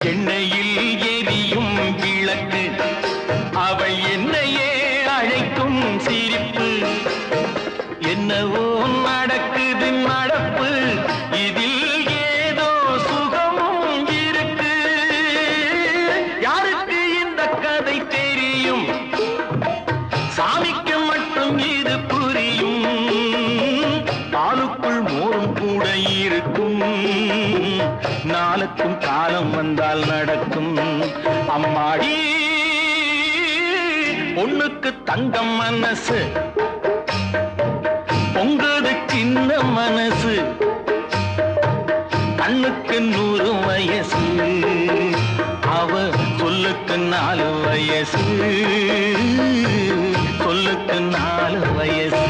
எண்ணெயில் எரியும் விளக்கு அவள் என்னையே அழைக்கும் சிரிப்பு என்னவோ நடக்குது நடப்பு இதில் ஏதோ சுகமும் இருக்கு யாருக்கு இந்த கதை தெரியும் சாமிக்கு மட்டும் இது புரியும் பாலுக்குள் மோரும் கூட இருக்கும் நாளுக்கும் காலம் வந்தால் நடக்கும் அம்மாடி பொண்ணுக்கு தங்கம் மனசு பொங்குது சின்ன மனசு கண்ணுக்கு 100 வயசு அவ சொல்லுக்கு 4 வயசு சொல்லுக்கு 4 வயசு